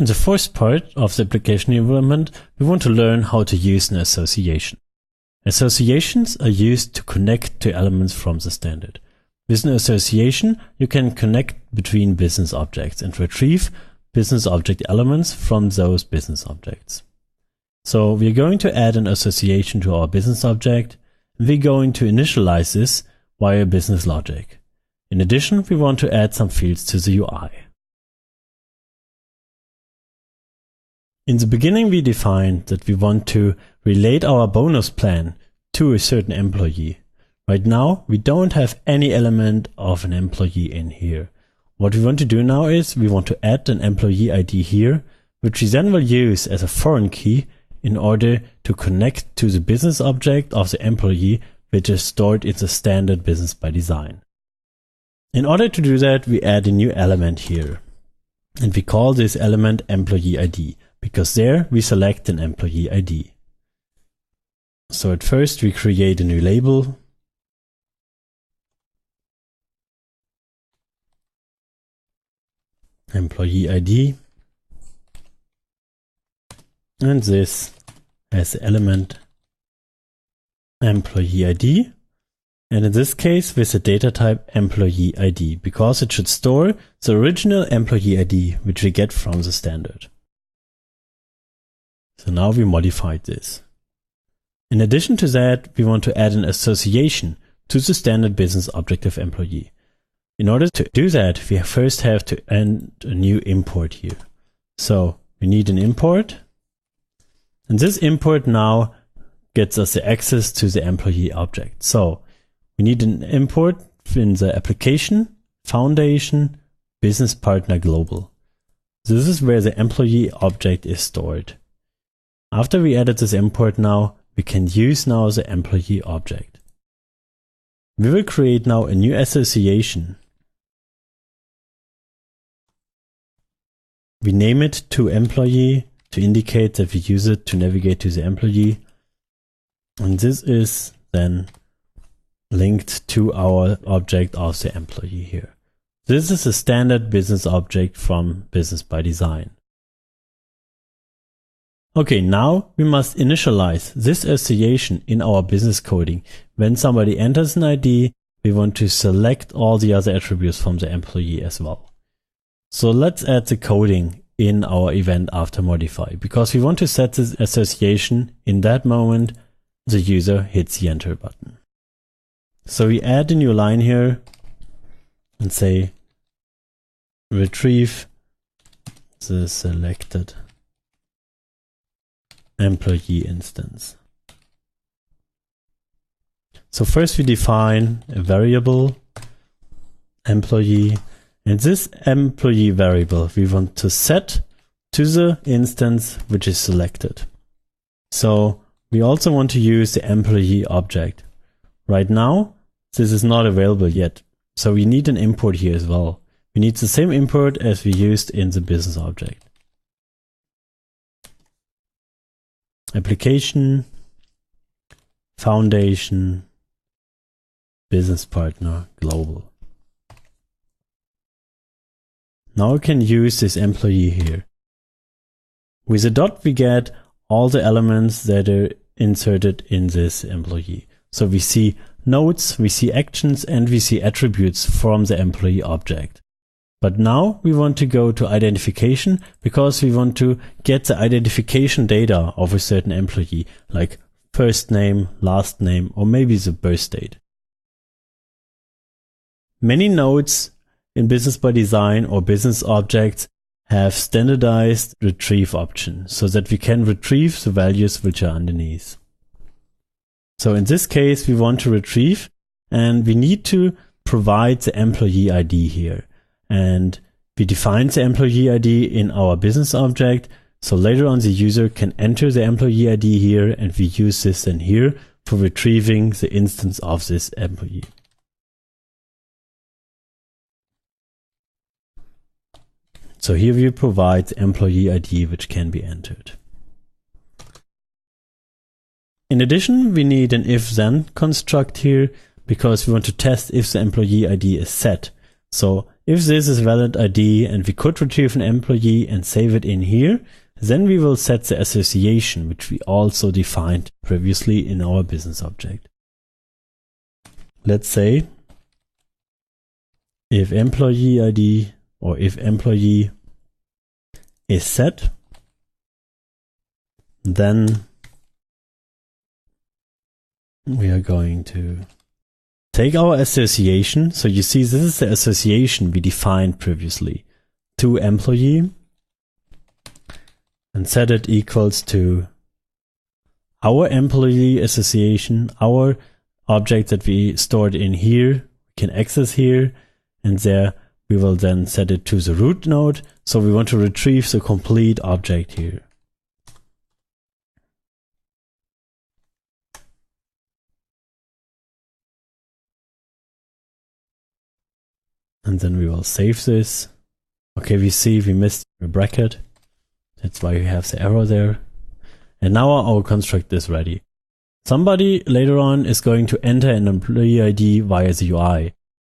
In the first part of the application development, we want to learn how to use an association. Associations are used to connect to elements from the standard. With an association, you can connect between business objects and retrieve business object elements from those business objects. So we're going to add an association to our business object, and we're going to initialize this via business logic. In addition, we want to add some fields to the UI. In the beginning, we defined that we want to relate our bonus plan to a certain employee. Right now, we don't have any element of an employee in here. What we want to do now is we want to add an employee ID here, which we then will use as a foreign key in order to connect to the business object of the employee, which is stored in the standard business by design. In order to do that, we add a new element here, and we call this element employee ID, because there we select an employee ID. So at first we create a new label, employee ID, and this has the element employee ID, and in this case with the data type employee ID, because it should store the original employee ID which we get from the standard. So now we modified this. In addition to that, we want to add an association to the standard business object of employee. In order to do that, we first have to add a new import here. So we need an import, and this import now gets us the access to the employee object. So we need an import in the application, foundation, business partner global. This is where the employee object is stored. After we added this import now, we can use now the employee object. We will create now a new association. We name it to employee to indicate that we use it to navigate to the employee. And this is then linked to our object of the employee here. This is a standard business object from business by design. Okay, now we must initialize this association in our business coding. When somebody enters an ID, we want to select all the other attributes from the employee as well. So let's add the coding in our event after modify, because we want to set this association in that moment the user hits the enter button. So we add a new line here and say retrieve the selected employee instance. So first we define a variable employee, and this employee variable we want to set to the instance which is selected. So we also want to use the employee object. Right now this is not available yet, so we need an import here as well. We need the same import as we used in the business object. Application, foundation, business partner, global. Now we can use this employee here. With a dot we get all the elements that are inserted in this employee. So we see nodes, we see actions, and we see attributes from the employee object. But now we want to go to identification, because we want to get the identification data of a certain employee, like first name, last name, or maybe the birth date. Many nodes in business by design or business objects have standardized retrieve option, so that we can retrieve the values which are underneath. So in this case, we want to retrieve, and we need to provide the employee ID here. And we define the employee ID in our business object, so later on the user can enter the employee ID here, and we use this then here for retrieving the instance of this employee. So here we provide the employee ID which can be entered. In addition, we need an if-then construct here, because we want to test if the employee ID is set. So If this is valid ID and we could retrieve an employee and save it in here, then we will set the association, which we also defined previously in our business object. Let's say if employee ID or if employee is set, then we are going to take our association. So you see, this is the association we defined previously to employee, and set it equals to our employee association, our object that we stored in here, we can access here, and there we will then set it to the root node. So we want to retrieve the complete object here. And then we will save this. Okay, we see we missed a bracket. That's why we have the error there. And now our construct is ready. Somebody later on is going to enter an employee ID via the UI.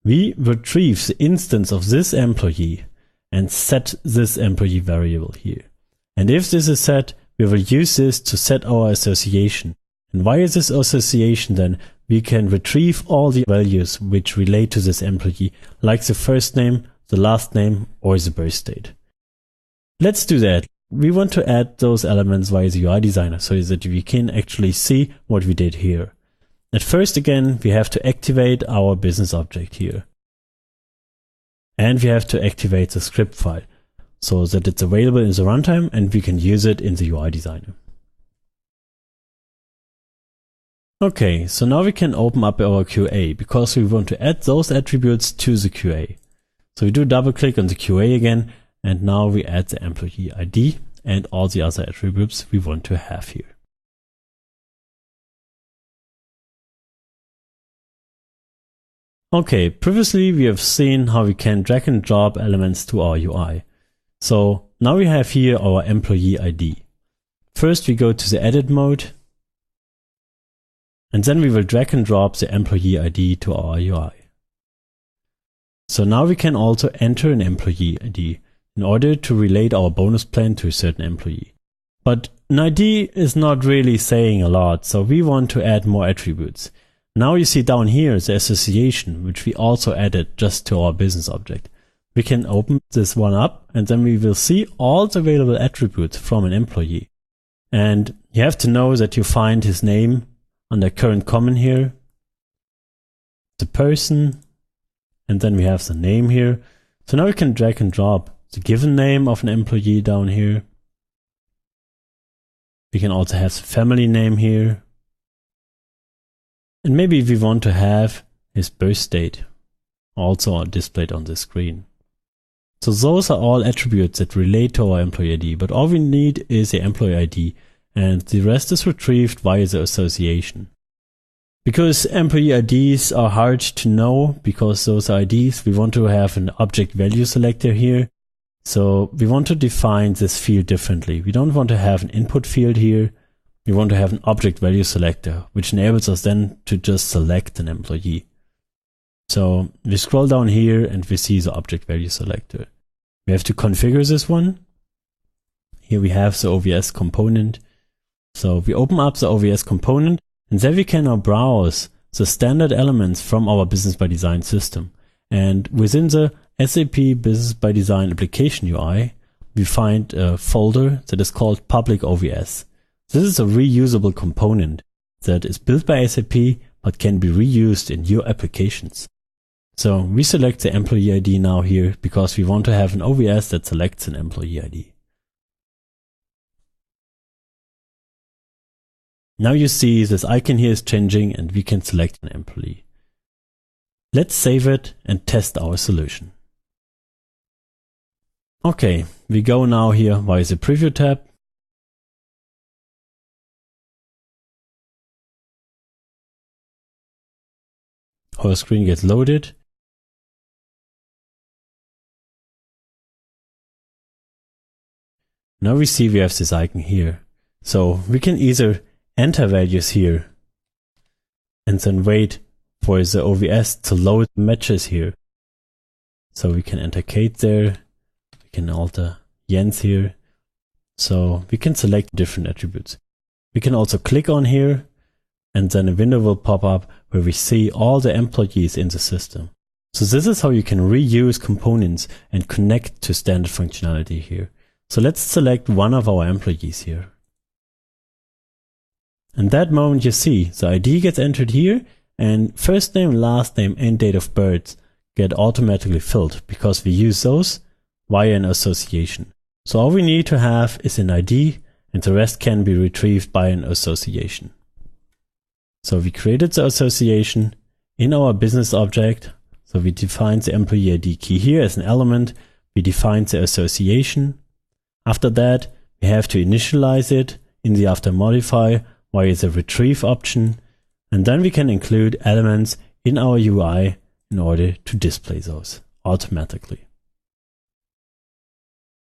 We retrieve the instance of this employee and set this employee variable here. And if this is set, we will use this to set our association. And via this association then, we can retrieve all the values which relate to this employee, like the first name, the last name, or the birth date. Let's do that. We want to add those elements via the UI designer so that we can actually see what we did here. At first, again, we have to activate our business object here. And we have to activate the script file so that it's available in the runtime and we can use it in the UI designer. Okay, so now we can open up our QA because we want to add those attributes to the QA. So we do double click on the QA again, and now we add the employee ID and all the other attributes we want to have here. Okay, previously we have seen how we can drag and drop elements to our UI. So now we have here our employee ID. First we go to the edit mode, and then we will drag and drop the employee ID to our UI. So now we can also enter an employee ID in order to relate our bonus plan to a certain employee. But an ID is not really saying a lot, so we want to add more attributes. Now you see down here the association, which we also added just to our business object. We can open this one up, and then we will see all the available attributes from an employee. And you have to know that you find his name under current comment here, the person, and then we have the name here. So now we can drag and drop the given name of an employee down here. We can also have the family name here. And maybe we want to have his birth date also displayed on the screen. So those are all attributes that relate to our employee ID, but all we need is the employee ID, and the rest is retrieved via the association. Because employee IDs are hard to know, because those are IDs, we want to have an object value selector here. So we want to define this field differently. We don't want to have an input field here. We want to have an object value selector, which enables us then to just select an employee. So we scroll down here and we see the object value selector. We have to configure this one. Here we have the OVS component. So we open up the OVS component, and then we can now browse the standard elements from our Business by Design system. And within the SAP Business by Design application UI, we find a folder that is called Public OVS. This is a reusable component that is built by SAP but can be reused in your applications. So we select the employee ID now here because we want to have an OVS that selects an employee ID. Now you see this icon here is changing and we can select an employee. Let's save it and test our solution. Okay, we go now here via the preview tab. Our screen gets loaded. Now we see we have this icon here. So we can either enter values here and then wait for the OVS to load matches here. So we can enter Kate there. We can alter Jens here. So we can select different attributes. We can also click on here, and then a window will pop up where we see all the employees in the system. So this is how you can reuse components and connect to standard functionality here. So let's select one of our employees here. And that moment you see the ID gets entered here, and first name, last name, and date of birth get automatically filled because we use those via an association. So all we need to have is an ID, and the rest can be retrieved by an association. So we created the association in our business object. So we defined the employee ID key here as an element. We defined the association. After that, we have to initialize it in the after modify via the retrieve option. And then we can include elements in our UI in order to display those automatically.